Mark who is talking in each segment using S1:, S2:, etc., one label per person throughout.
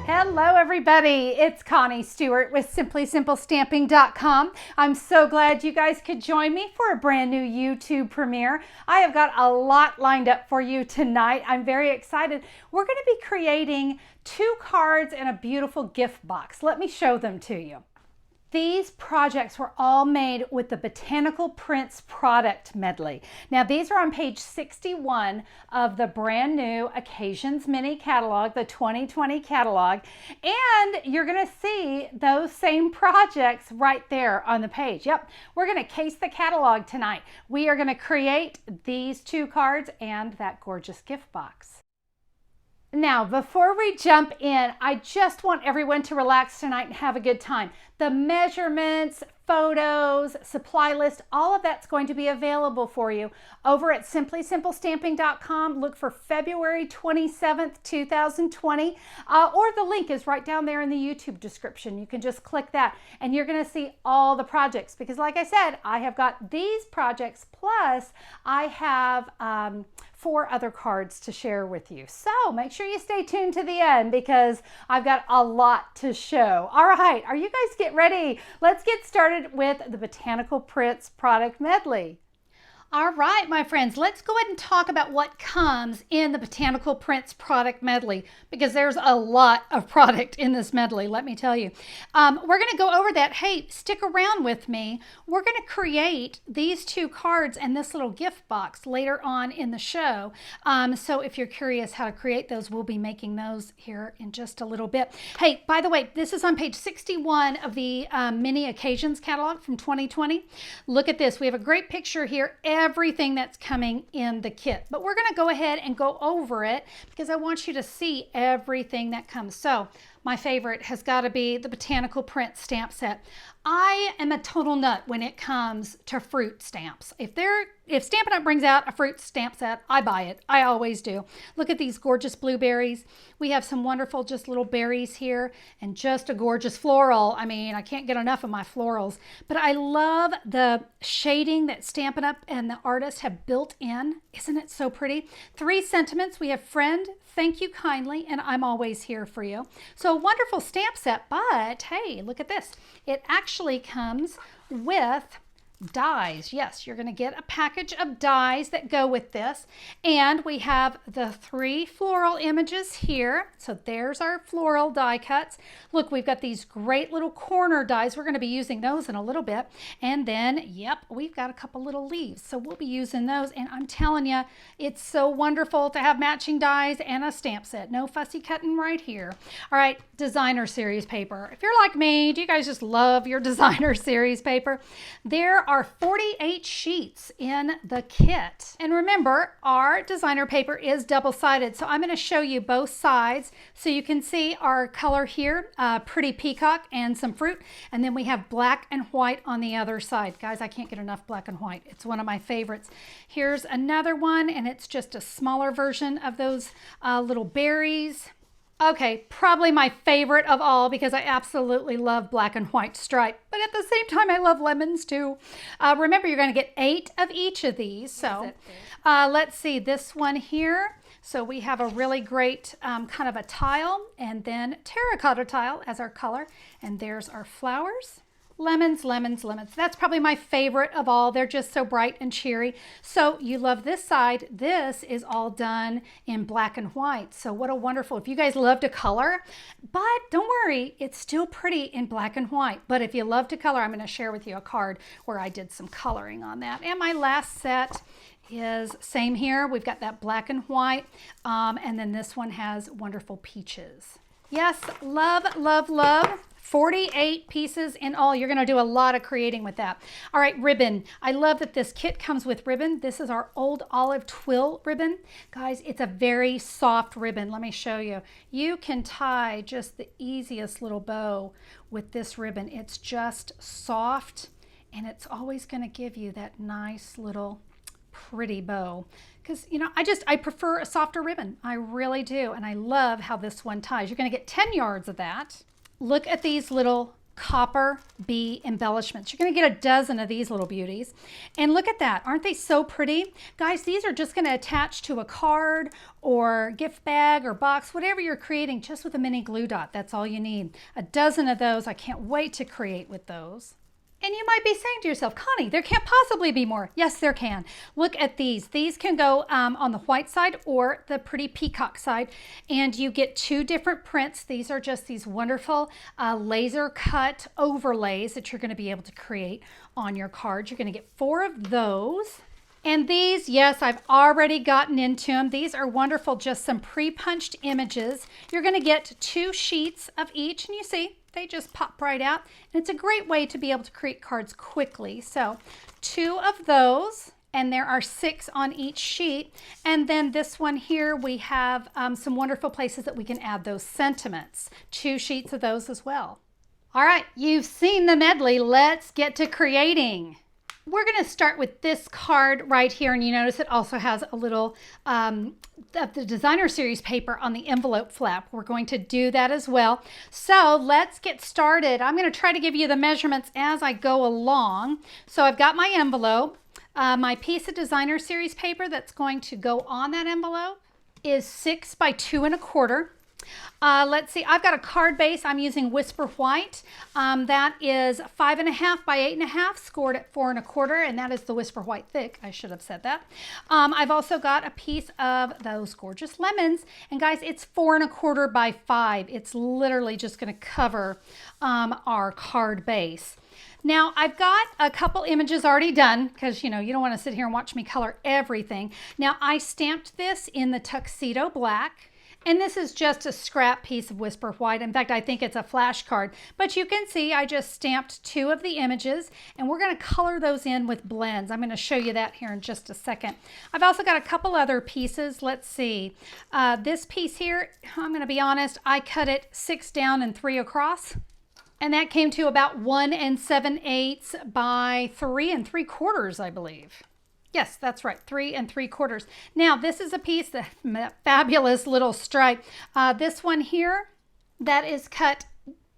S1: Hello everybody, it's Connie Stewart with SimplySimpleStamping.com. I'm so glad you guys could join me for a brand new YouTube premiere. I have got a lot lined up for you tonight. I'm very excited. We're going to be creating 2 cards and a beautiful gift box. Let me show them to you. These projects were all made with the Botanical Prints product medley. Now these are on page 61 of the brand new Occasions Mini catalog, the 2020 catalog, and you're going to see those same projects right there on the page. Yep, we're going to case the catalog tonight. We are going to create these 2 cards and that gorgeous gift box. Now, before we jump in, I just want everyone to relax tonight and have a good time. The measurements, photos, supply list, all of that's going to be available for you over at SimplySimpleStamping.com. Look for February 27th, 2020, or the link is right down there in the YouTube description. You can just click that and you're going to see all the projects because like I said, I have got these projects plus I have 4 other cards to share with you. So make sure you stay tuned to the end because I've got a lot to show. All right, are you guys get ready? Let's get started with the Botanical Prints product medley. All right, my friends, let's go ahead and talk about what comes in the Botanical Prints product medley because there's a lot of product in this medley, let me tell you. We're going to go over that. Hey, stick around with me. We're going to create these 2 cards and this little gift box later on in the show. So if you're curious how to create those, we'll be making those here in just a little bit. Hey, by the way, this is on page 61 of the Mini Occasions catalog from 2020. Look at this. We have a great picture here. Everything that's coming in the kit, but we're going to go ahead and go over it because I want you to see everything that comes. So my favorite has got to be the Botanical Print stamp set. I am a total nut when it comes to fruit stamps. If Stampin' Up brings out a fruit stamp set, I buy it. I always do. Look at these gorgeous blueberries. We have some wonderful just little berries here and just a gorgeous floral. I mean, I can't get enough of my florals, but I love the shading that Stampin' Up and the artist have built in. Isn't it so pretty? 3 sentiments. We have friend, thank you kindly, and I'm always here for you. So a wonderful stamp set, but hey, look at this. It actually comes with dies. Yes, you're going to get a package of dies that go with this. And we have the 3 floral images here. So there's our floral die cuts. Look, we've got these great little corner dies. We're going to be using those in a little bit. And then, yep, we've got a couple little leaves. So we'll be using those. And I'm telling you, it's so wonderful to have matching dies and a stamp set. No fussy cutting right here. All right, designer series paper. If you're like me, do you guys just love your designer series paper? There are 48 sheets in the kit. And remember, our designer paper is double-sided. So I'm going to show you both sides so you can see our color here, pretty peacock and some fruit. And then we have black and white on the other side. Guys, I can't get enough black and white. It's one of my favorites. Here's another one, and it's just a smaller version of those little berries. Okay, probably my favorite of all because I absolutely love black and white stripe, but at the same time I love lemons too. Remember, you're going to get 8 of each of these. So let's see this one here. So we have a really great kind of a tile and then terracotta tile as our color. And there's our flowers. Lemons, lemons, lemons. That's probably my favorite of all. They're just so bright and cheery. So you love this side. This is all done in black and white. So what a wonderful, if you guys love to color, but don't worry, it's still pretty in black and white. But if you love to color, I'm going to share with you a card where I did some coloring on that. And my last set is same here. We've got that black and white. And then this one has wonderful peaches. Yes, love, love, love. 48 pieces in all. You're going to do a lot of creating with that. All right, ribbon. I love that this kit comes with ribbon. This is our old olive twill ribbon. Guys, it's a very soft ribbon. Let me show you. You can tie just the easiest little bow with this ribbon. It's just soft and it's always going to give you that nice little pretty bow. Because, you know, I prefer a softer ribbon. I really do. And I love how this one ties. You're going to get 10 yards of that. Look at these little copper bee embellishments. You're going to get a dozen of these little beauties. And look at that. Aren't they so pretty? Guys, these are just going to attach to a card or gift bag or box, whatever you're creating, just with a mini glue dot. That's all you need. A dozen of those. I can't wait to create with those. And you might be saying to yourself, Connie, there can't possibly be more. Yes, there can. Look at these. These can go on the white side or the pretty peacock side. And you get two different prints. These are just these wonderful laser cut overlays that you're going to be able to create on your cards. You're going to get 4 of those. And these, yes, I've already gotten into them. These are wonderful, just some pre-punched images. You're going to get 2 sheets of each, and you see, they just pop right out. And it's a great way to be able to create cards quickly. So 2 of those, and there are 6 on each sheet. And then this one here, we have some wonderful places that we can add those sentiments. 2 sheets of those as well. All right, you've seen the medley. Let's get to creating. We're going to start with this card right here, and you notice it also has a little of the designer series paper on the envelope flap. We're going to do that as well. So let's get started. I'm going to try to give you the measurements as I go along. So I've got my envelope. My piece of designer series paper that's going to go on that envelope is 6 by 2 1/4. Let's see, I've got a card base. I'm using Whisper White. That is 5.5 by 8.5, scored at 4 1/4, and that is the Whisper White thick. I should have said that. I've also got a piece of those gorgeous lemons, and guys, it's 4 1/4 by 5. It's literally just going to cover our card base. Now, I've got a couple images already done because, you know, you don't want to sit here and watch me color everything. Now, I stamped this in the tuxedo black. And this is just a scrap piece of Whisper White. In fact, I think it's a flashcard. But you can see I just stamped 2 of the images, and we're going to color those in with blends. I'm going to show you that here in just a second. I've also got a couple other pieces. Let's see. This piece here, I'm going to be honest, I cut it 6 down and 3 across. And that came to about 1 7/8 by 3 3/4, I believe. Yes, that's right, 3 3/4. Now, this is a piece, the fabulous little stripe. This one here, that is cut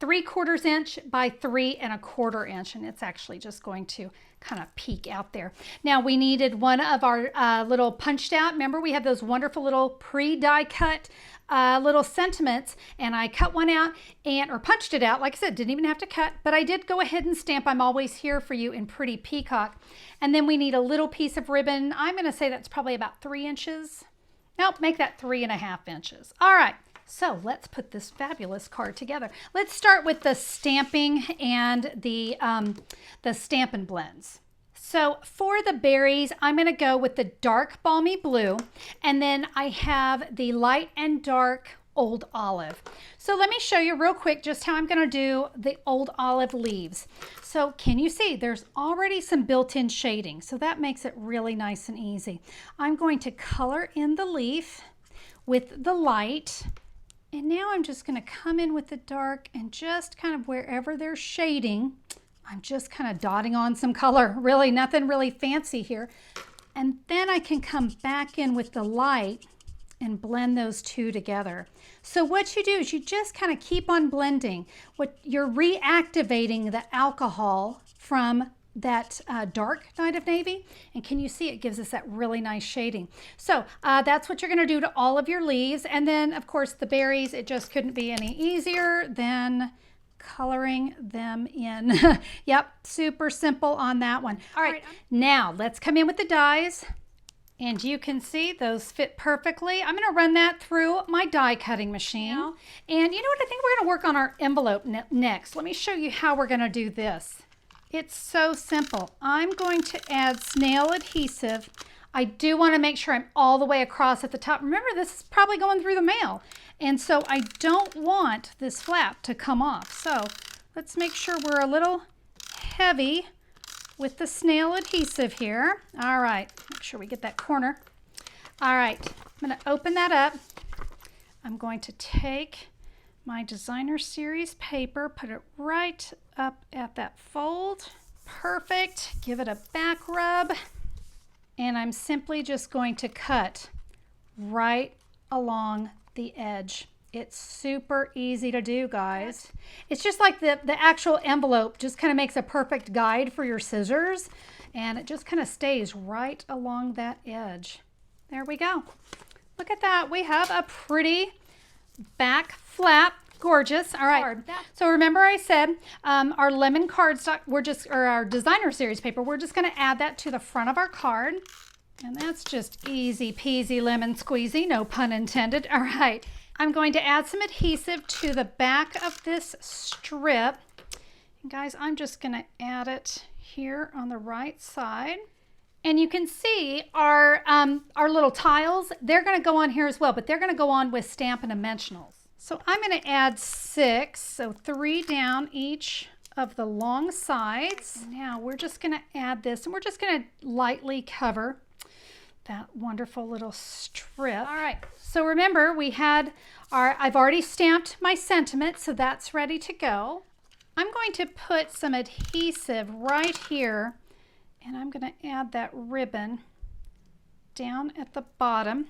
S1: 3/4 inch by 3 1/4 inch, and it's actually just going to kind of peek out there. Now, we needed one of our little punched out. Remember, we have those wonderful little pre-die cut little sentiments, and I cut one out or punched it out. Like I said, didn't even have to cut, but I did go ahead and stamp "I'm always here for you" in Pretty Peacock. And then we need a little piece of ribbon. I'm going to say that's probably about 3 inches. Nope, make that 3.5 inches. All right, so let's put this fabulous card together. Let's start with the stamping and the Stampin' blends. So for the berries, I'm going to go with the dark balmy blue, and then I have the light and dark old olive. So let me show you real quick just how I'm going to do the old olive leaves. So can you see there's already some built-in shading, so that makes it really nice and easy. I'm going to color in the leaf with the light, and now I'm just going to come in with the dark, and just kind of wherever there's shading, I'm just kind of dotting on some color. Really nothing really fancy here. And then I can come back in with the light and blend those two together. So what you do is you just kind of keep on blending. What you're reactivating the alcohol from that dark Night of Navy, and can you see it gives us that really nice shading. So that's what you're going to do to all of your leaves. And then of course the berries, it just couldn't be any easier than coloring them in. Yep, super simple on that one. All right, now let's come in with the dies. And you can see those fit perfectly. I'm going to run that through my die cutting machine. And you know what? I think we're going to work on our envelope next. Let me show you how we're going to do this. It's so simple. I'm going to add snail adhesive. I do want to make sure I'm all the way across at the top. Remember, this is probably going through the mail. And so I don't want this flap to come off. So let's make sure we're a little heavy with the snail adhesive here. All right, make sure we get that corner. All right, I'm going to open that up. I'm going to take my designer series paper, put it right up at that fold. Perfect. Give it a back rub. And I'm simply just going to cut right along the edge. It's super easy to do, guys. It's just like the actual envelope just kind of makes a perfect guide for your scissors, and it just kind of stays right along that edge. There we go. Look at that. We have a pretty back flap. Gorgeous. All right. So remember I said our lemon cardstock, or our designer series paper, we're just going to add that to the front of our card. And that's just easy peasy lemon squeezy, no pun intended. All right. I'm going to add some adhesive to the back of this strip. And guys, I'm just going to add it here on the right side. And you can see our little tiles, they're going to go on here as well, but they're going to go on with Stampin' Dimensionals. So I'm going to add 6, so 3 down each of the long sides. Now we're just going to add this, and we're just going to lightly cover that wonderful little strip. All right, so remember we had I've already stamped my sentiment, so that's ready to go. I'm going to put some adhesive right here, and I'm going to add that ribbon down at the bottom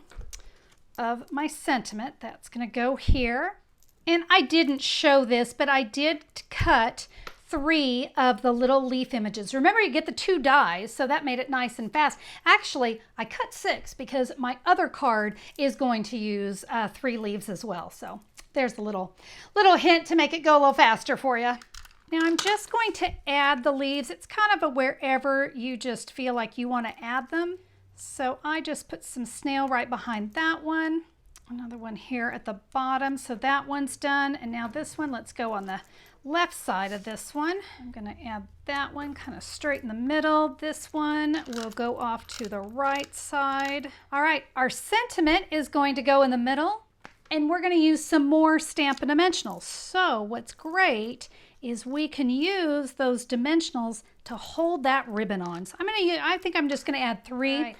S1: of my sentiment. That's going to go here. And I didn't show this, but I did cut 3 of the little leaf images. Remember, you get the 2 dies, so that made it nice and fast. Actually, I cut 6 because my other card is going to use 3 leaves as well. So there's a little hint to make it go a little faster for you. Now I'm just going to add the leaves. It's kind of a wherever you just feel like you want to add them. So I just put some snail right behind that one. Another one here at the bottom. So that one's done. And now this one, let's go on the left side of this one. I'm going to add that one kind of straight in the middle. This one will go off to the right side. All right, our sentiment is going to go in the middle, and we're going to use some more Stampin' Dimensionals. So what's great is we can use those dimensionals to hold that ribbon on. So I think I'm just going to add 3. Right.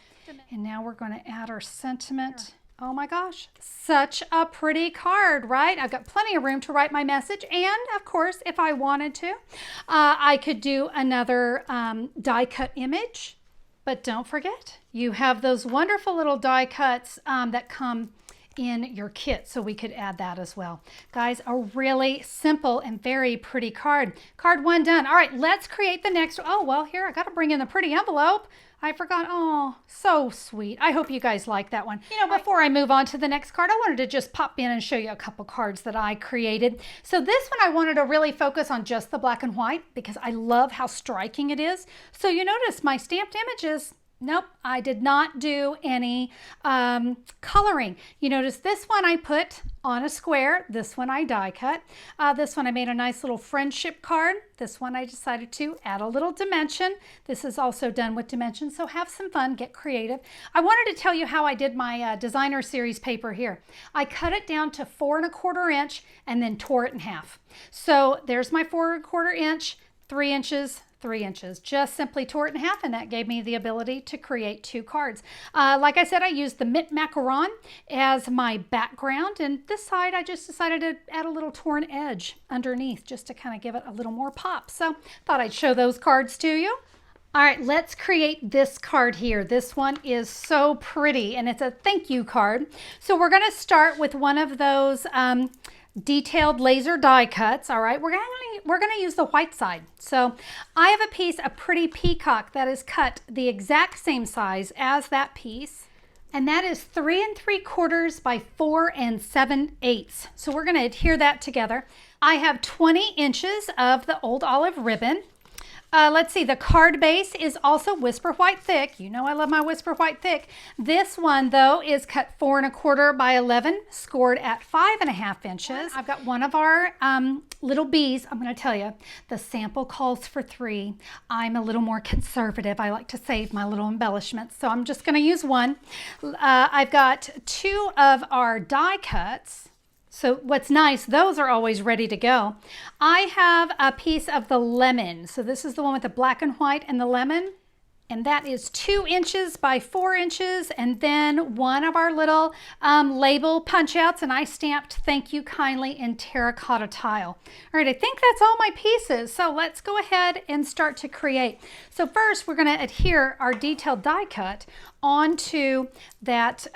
S1: And now we're going to add our sentiment. Sure. Oh my gosh, such a pretty card, right? I've got plenty of room to write my message. And of course, if I wanted to, I could do another die cut image. But don't forget, you have those wonderful little die cuts that come in your kit, so we could add that as well. Guys, a really simple and very pretty card. Card 1 done. All right, let's create the next. Oh, well, here, I got to bring in the pretty envelope. I forgot. Oh, so sweet. I hope you guys like that one. You know, before I move on to the next card, I wanted to just pop in and show you a couple cards that I created. So this one, I wanted to really focus on just the black and white because I love how striking it is. So you notice my stamped images, nope, I did not do any coloring. You notice this one I put on a square. This one I die cut. This one I made a nice little friendship card. This one I decided to add a little dimension. This is also done with dimension, so have some fun, get creative. I wanted to tell you how I did my designer series paper here. I cut it down to 4 1/4 inch and then tore it in half. So there's my 4 1/4 inch, 3 inches, 3 inches. Just simply tore it in half, and that gave me the ability to create 2 cards. Like I said, I used the mint macaron as my background, and this side I just decided to add a little torn edge underneath just to kind of give it a little more pop. So thought I'd show those cards to you. All right, let's create this card here. This one is so pretty, and it's a thank you card. So we're going to start with one of those detailed laser die cuts. All right, we're gonna use the white side. So I have a piece, a pretty peacock, that is cut the exact same size as that piece, and that is 3 3/4 by 4 7/8. So we're gonna adhere that together. I have 20 inches of the old olive ribbon. Let's see, the card base is also Whisper White Thick. You know I love my Whisper White Thick. This one, though, is cut 4 1/4 by 11, scored at 5 1/2 inches. I've got one of our little bees. I'm going to tell you, the sample calls for 3. I'm a little more conservative. I like to save my little embellishments, so I'm just going to use 1. I've got 2 of our die cuts. So what's nice, those are always ready to go. I have a piece of the lemon. So this is the one with the black and white and the lemon. And that is 2 inches by 4 inches. And then one of our little label punch outs. And I stamped thank you kindly in terracotta tile. All right, I think that's all my pieces. So let's go ahead and start to create. So first we're going to adhere our detailed die cut onto that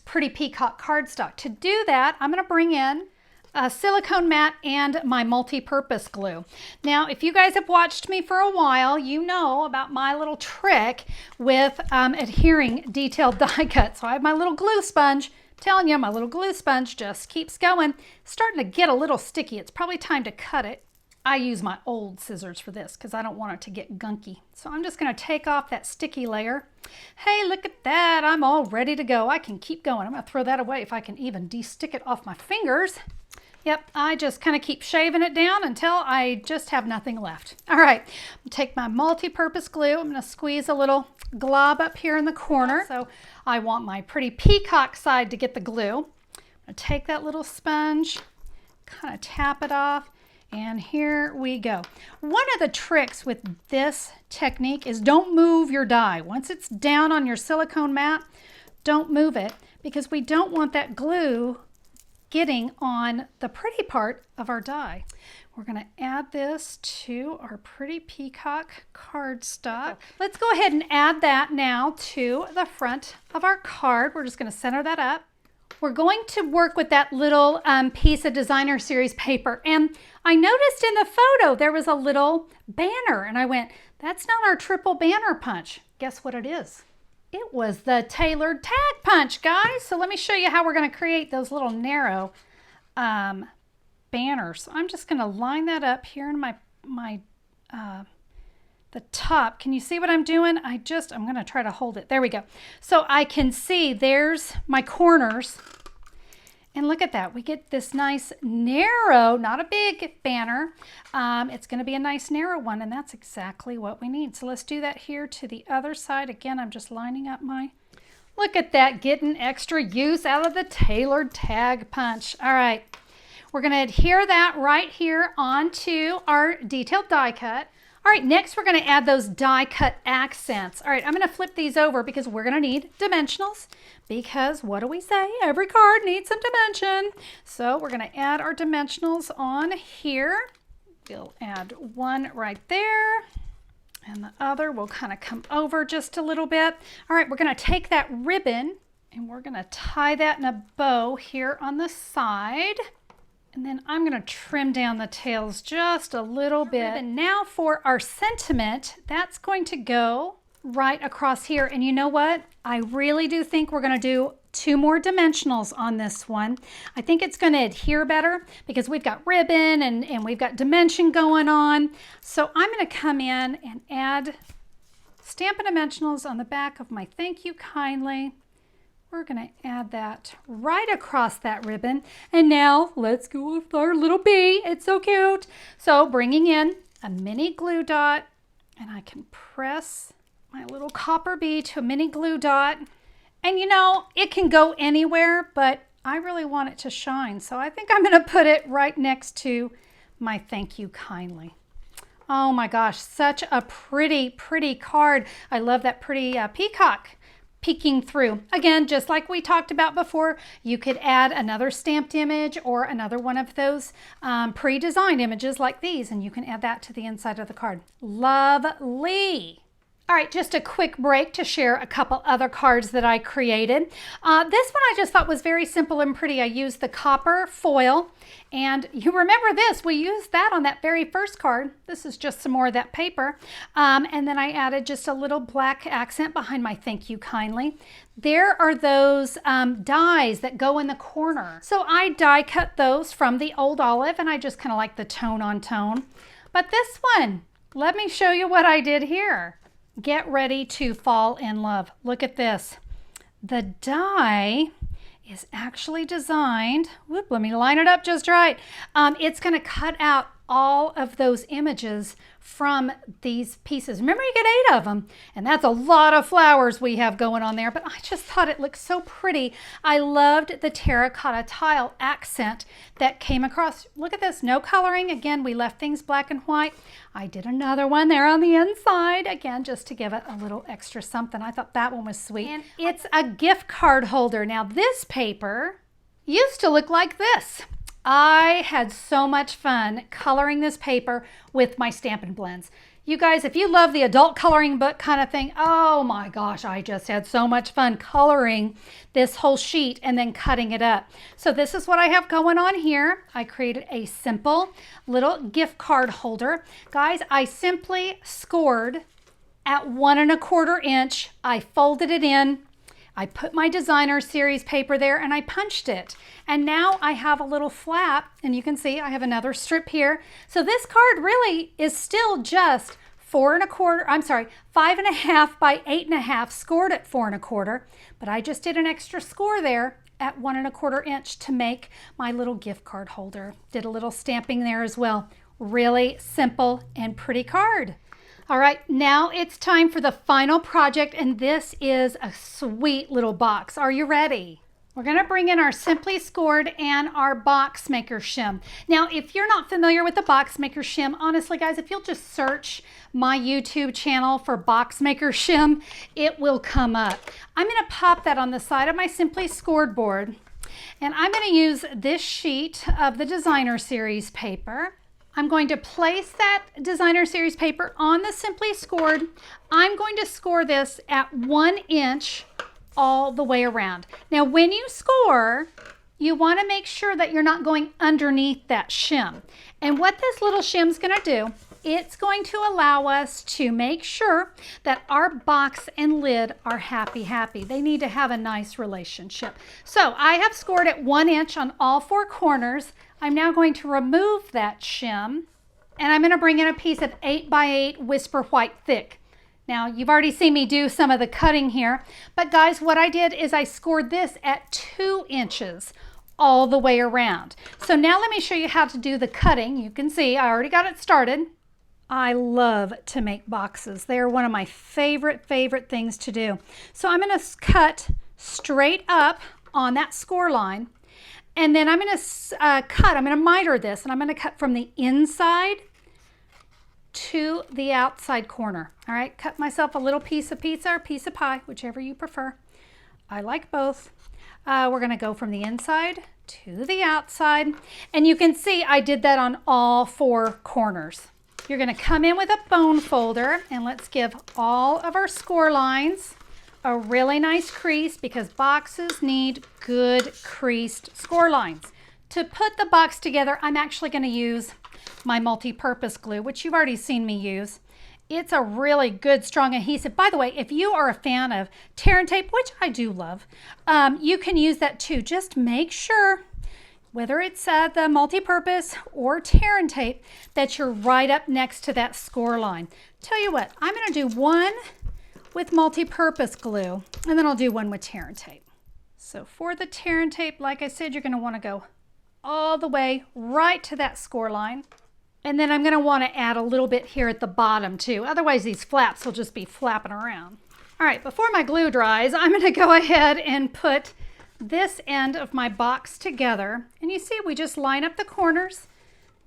S1: pretty peacock cardstock. To do that, I'm going to bring in a silicone mat and my multi-purpose glue. Now, if you guys have watched me for a while, you know about my little trick with adhering detailed die cut. So I have my little glue sponge. I'm telling you, my little glue sponge just keeps going. Starting to get a little sticky. It's probably time to cut it. I use my old scissors for this because I don't want it to get gunky. So I'm just going to take off that sticky layer. Hey, look at that. I'm all ready to go. I can keep going. I'm going to throw that away if I can even de-stick it off my fingers. Yep, I just kind of keep shaving it down until I just have nothing left. All right, I'm going to take my multi-purpose glue. I'm going to squeeze a little glob up here in the corner. So I want my pretty peacock side to get the glue. I'm going to take that little sponge, kind of tap it off. And here we go. One of the tricks with this technique is don't move your die. Once it's down on your silicone mat, don't move it because we don't want that glue getting on the pretty part of our die. We're going to add this to our pretty peacock cardstock. Let's go ahead and add that now to the front of our card. We're just going to center that up. We're going to work with that little piece of designer series paper, and I noticed in the photo there was a little banner, and I went, that's not our triple banner punch. Guess what it is? It was the tailored tag punch, guys. So let me show you how we're going to create those little narrow banners. So I'm just going to line that up here in the top. Can you see what I'm doing? I'm going to try to hold it. There we go. So I can see there's my corners. And look at that. We get this nice narrow, not a big banner. It's going to be a nice narrow one, and that's exactly what we need. So let's do that here to the other side. Again, I'm just lining up my... Look at that, getting extra use out of the tailored tag punch. All right. We're going to adhere that right here onto our detailed die cut. All right, next we're going to add those die cut accents. All right, I'm going to flip these over because we're going to need dimensionals because what do we say? Every card needs some dimension. So we're going to add our dimensionals on here. We'll add one right there and the other will kind of come over just a little bit. All right, we're going to take that ribbon and we're going to tie that in a bow here on the side. And then I'm going to trim down the tails just a little bit. And now for our sentiment, that's going to go right across here. And you know what? I really do think we're going to do 2 more dimensionals on this one. I think it's going to adhere better because we've got ribbon and we've got dimension going on. So I'm going to come in and add Stampin' Dimensionals on the back of my Thank You Kindly. We're going to add that right across that ribbon. And now let's go with our little bee. It's so cute. So bringing in a mini glue dot, and I can press my little copper bee to a mini glue dot. And you know, it can go anywhere, but I really want it to shine. So I think I'm going to put it right next to my Thank You Kindly. Oh my gosh, such a pretty, pretty card. I love that pretty peacock peeking through. Again, just like we talked about before, you could add another stamped image or another one of those pre-designed images like these, and you can add that to the inside of the card. Lovely. All right, just a quick break to share a couple other cards that I created. This one I just thought was very simple and pretty. I used the copper foil, and you remember this, we used that on that very first card. This is just some more of that paper. And then I added just a little black accent behind my Thank You Kindly. There are those dies that go in the corner. So I die cut those from the old olive, and I just kind of like the tone on tone. But this one, let me show you what I did here. Get ready to fall in love. Look at this. The die is actually designed, whoop, let me line it up just right. It's going to cut out all of those images from these pieces. Remember, you get 8 of them, and that's a lot of flowers we have going on there, but I just thought it looked so pretty. I loved the terracotta tile accent that came across. Look at this, no coloring. Again, we left things black and white. I did another one there on the inside, again, just to give it a little extra something. I thought that one was sweet. And it's a gift card holder. Now, this paper used to look like this. I had so much fun coloring this paper with my Stampin' Blends. You guys, if you love the adult coloring book kind of thing, oh my gosh, I just had so much fun coloring this whole sheet and then cutting it up. So this is what I have going on here. I created a simple little gift card holder. Guys, I simply scored at 1 1/4 inch. I folded it in. I put my designer series paper there and I punched it. And now I have a little flap, and you can see I have another strip here. So this card really is still just 4 1/4, I'm sorry, 5.5 by 8.5, scored at 4 1/4. But I just did an extra score there at 1 1/4 inch to make my little gift card holder. Did a little stamping there as well. Really simple and pretty card. All right, now it's time for the final project, and this is a sweet little box. Are you ready? We're going to bring in our Simply Scored and our Box Maker shim. Now, if you're not familiar with the Box Maker shim, honestly, guys, if you'll just search my YouTube channel for Box Maker shim, it will come up. I'm going to pop that on the side of my Simply Scored board, and I'm going to use this sheet of the Designer Series paper. I'm going to place that Designer Series paper on the Simply Scored. I'm going to score this at 1 inch all the way around. Now, when you score, you want to make sure that you're not going underneath that shim. And what this little shim's going to do, it's going to allow us to make sure that our box and lid are happy. They need to have a nice relationship. So I have scored at 1 inch on all 4 corners. I'm now going to remove that shim, and I'm going to bring in a piece of 8 by 8 Whisper White Thick. Now, you've already seen me do some of the cutting here, but guys, what I did is I scored this at 2 inches all the way around. So now let me show you how to do the cutting. You can see I already got it started. I love to make boxes. They're one of my favorite things to do. So I'm going to cut straight up on that score line, and then I'm going to miter this, and I'm going to cut from the inside to the outside corner. All right, cut myself a little piece of pizza or piece of pie, whichever you prefer. I like both. We're going to go from the inside to the outside, and you can see I did that on all 4 corners. You're going to come in with a bone folder, and let's give all of our score lines a really nice crease, because boxes need good creased score lines. To put the box together, I'm actually going to use my multi-purpose glue, which you've already seen me use. It's a really good, strong adhesive. By the way, if you are a fan of tear and tape, which I do love, you can use that too. Just make sure, whether it's the multi-purpose or tear and tape, that you're right up next to that score line. Tell you what, I'm going to do one with multi-purpose glue, and then I'll do one with tear and tape. So for the tear and tape, like I said, you're going to want to go all the way right to that score line. And then I'm going to want to add a little bit here at the bottom too. Otherwise, these flaps will just be flapping around. All right, before my glue dries, I'm going to go ahead and put this end of my box together. And you see, we just line up the corners.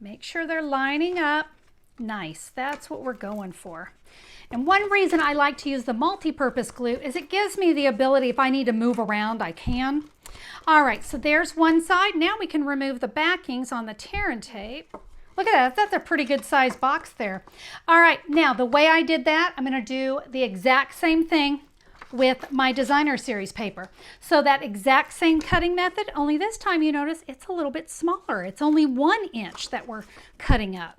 S1: Make sure they're lining up. Nice, that's what we're going for. And one reason I like to use the multi-purpose glue is it gives me the ability, if I need to move around, I can. All right, so there's one side. Now we can remove the backings on the tear and tape. Look at that, that's a pretty good size box there. All right, now the way I did that, I'm gonna do the exact same thing with my Designer Series paper. So that exact same cutting method, only this time you notice it's a little bit smaller. It's only 1 inch that we're cutting up.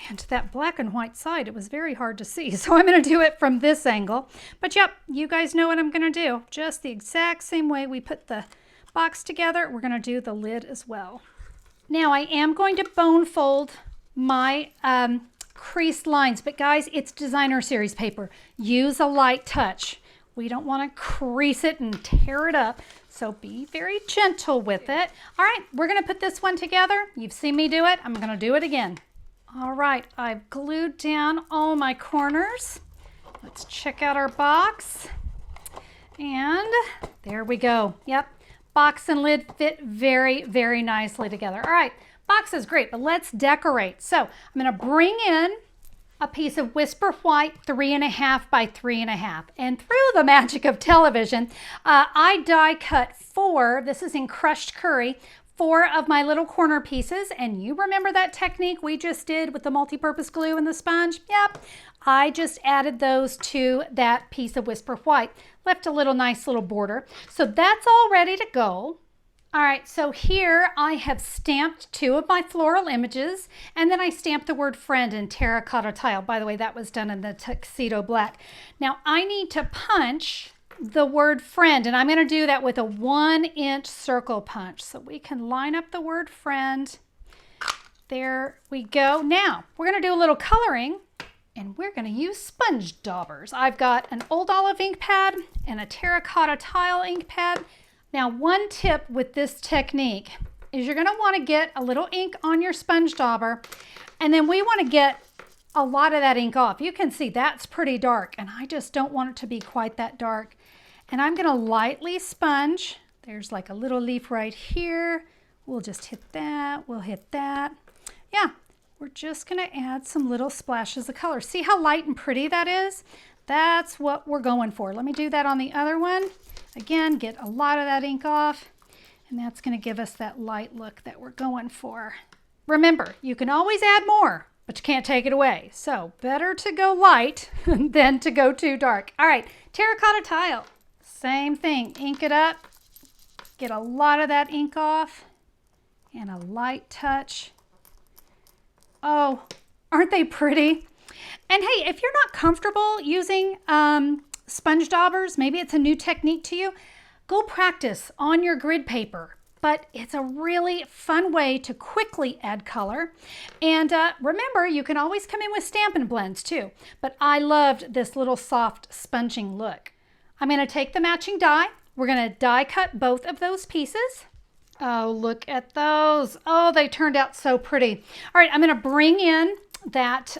S1: And that black and white side, it was very hard to see. So I'm gonna do it from this angle. But yep, you guys know what I'm gonna do. Just the exact same way we put the box together, we're gonna do the lid as well. Now I am going to bone fold my creased lines, but guys, it's Designer Series paper. Use a light touch. We don't want to crease it and tear it up, so be very gentle with it. All right, we're going to put this one together. You've seen me do it. I'm going to do it again. All right, I've glued down all my corners. Let's check out our box. And there we go. Yep, box and lid fit very, very nicely together. All right, box is great, but let's decorate. So I'm going to bring in a piece of Whisper White 3.5 by 3.5. And through the magic of television, I die cut 4, this is in crushed curry, 4 of my little corner pieces. And you remember that technique we just did with the multi-purpose glue and the sponge? Yep, I just added those to that piece of Whisper White. Left a nice little border. So that's all ready to go. All right, so here I have stamped 2 of my floral images, and then I stamped the word friend in terracotta tile. By the way, that was done in the tuxedo black. Now I need to punch the word friend, and I'm going to do that with a 1-inch circle punch. So we can line up the word friend. There we go. Now we're going to do a little coloring, and we're going to use sponge daubers. I've got an old olive ink pad and a terracotta tile ink pad. Now, one tip with this technique is you're going to want to get a little ink on your sponge dauber, and then we want to get a lot of that ink off. You can see that's pretty dark, and I just don't want it to be quite that dark. And I'm going to lightly sponge. There's like a little leaf right here. We'll just hit that. We'll hit that. Yeah, we're just going to add some little splashes of color. See how light and pretty that is? That's what we're going for. Let me do that on the other one. Again, get a lot of that ink off, and that's going to give us that light look that we're going for. Remember, you can always add more, but you can't take it away. So better to go light than to go too dark. All right, terracotta tile. Same thing. Ink it up. Get a lot of that ink off, and a light touch. Oh, aren't they pretty? And hey, if you're not comfortable using sponge daubers, maybe it's a new technique to you, go practice on your grid paper. But it's a really fun way to quickly add color. And remember, you can always come in with Stampin' Blends too. But I loved this little soft sponging look. I'm going to take the matching die. We're going to die cut both of those pieces. Oh, look at those. Oh, they turned out so pretty. All right, I'm going to bring in that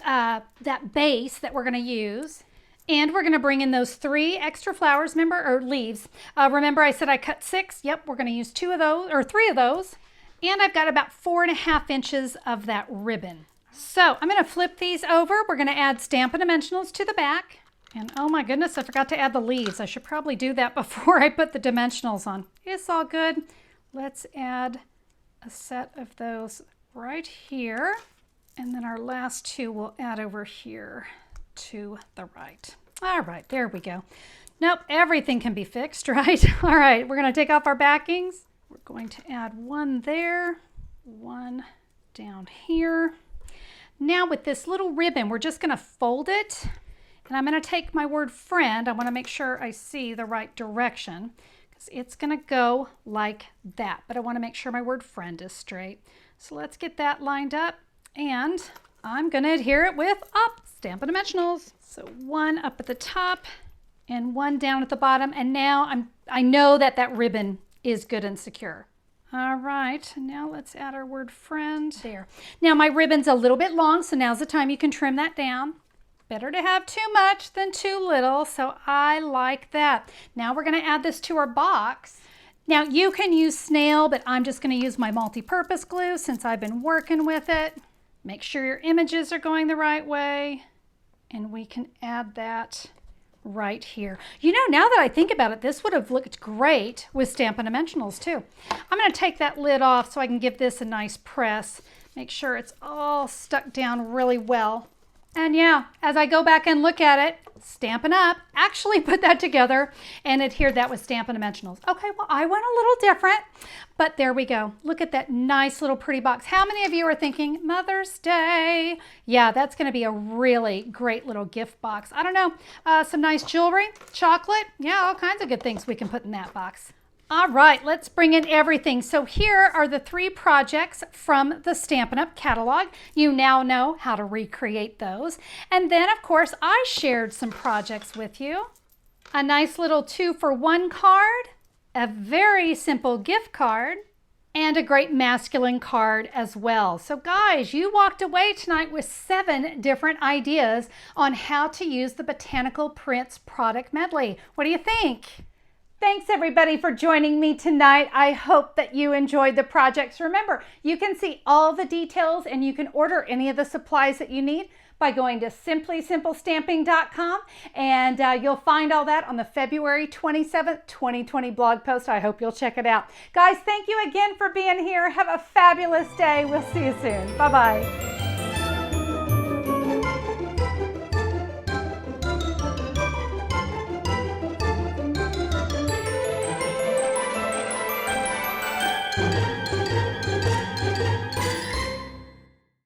S1: base that we're going to use. And we're going to bring in those 3 extra flowers, remember, or leaves. Remember I said I cut 6? Yep, we're going to use 2 of those, or 3 of those. And I've got about 4.5 inches of that ribbon. So I'm going to flip these over. We're going to add Stampin' Dimensionals to the back. And oh my goodness, I forgot to add the leaves. I should probably do that before I put the dimensionals on. It's all good. Let's add a set of those right here. And then our last 2 we'll add over here to the right. All right, there we go. Nope, everything can be fixed, right? All right, we're going to take off our backings. We're going to add 1 there, 1 down here. Now with this little ribbon, we're just going to fold it. And I'm going to take my word friend. I want to make sure I see the right direction because it's going to go like that. But I want to make sure my word friend is straight. So let's get that lined up. And I'm going to adhere it with Stampin' Dimensionals. So 1 up at the top and 1 down at the bottom. And now I know that ribbon is good and secure. All right, now let's add our word friend there. Now my ribbon's a little bit long, so now's the time you can trim that down. Better to have too much than too little, so I like that. Now we're going to add this to our box. Now you can use snail, but I'm just going to use my multi-purpose glue since I've been working with it. Make sure your images are going the right way, and we can add that right here. You know, now that I think about it, this would have looked great with Stampin' Dimensionals too. I'm going to take that lid off so I can give this a nice press. Make sure it's all stuck down really well. And yeah, as I go back and look at it, Stampin' Up actually put that together and adhered that with Stampin' Dimensionals. Okay, well, I went a little different, but there we go. Look at that nice little pretty box. How many of you are thinking Mother's Day? Yeah, that's going to be a really great little gift box. I don't know, some nice jewelry, chocolate. Yeah, all kinds of good things we can put in that box. All right, let's bring in everything. So here are the 3 projects from the Stampin' Up! Catalog. You now know how to recreate those. And then, of course, I shared some projects with you. A nice little 2-for-1 card, a very simple gift card, and a great masculine card as well. So guys, you walked away tonight with 7 different ideas on how to use the Botanical Prints product medley. What do you think? Thanks everybody for joining me tonight. I hope that you enjoyed the projects. Remember, you can see all the details and you can order any of the supplies that you need by going to simplysimplestamping.com, and you'll find all that on the February 27th, 2020 blog post. I hope you'll check it out. Guys, thank you again for being here. Have a fabulous day. We'll see you soon. Bye-bye.